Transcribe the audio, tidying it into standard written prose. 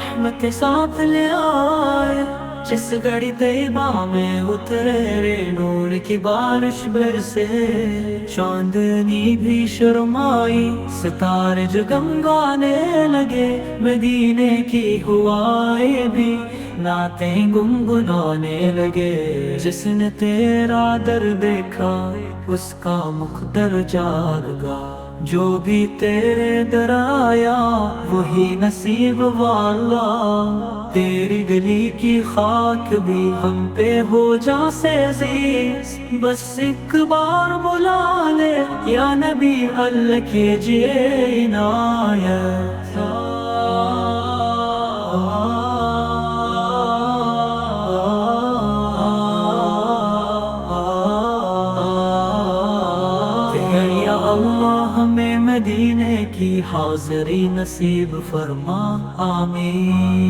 رحمت کے ساتھ لے آئے، جس گھڑی طیبہ میں اترے رے نور کی بارش برسے، چاندنی بھی شرمائی، ستارے جگمگانے لگے، مدینے کی ہوائیں بھی نعتیں گنگنانے لگے۔ جس نے تیرا در دیکھا اس کا مقدر جاگ گا، جو بھی تیرے در آیا وہی نصیب والا۔ تیری گلی کی خاک بھی ہم پہ ہو جا سیزی، بس ایک بار بلا لے یا نبی، اللہ کیجئے عنایت۔ یا اللہ ہمیں مدینے کی حاضری نصیب فرما، آمین۔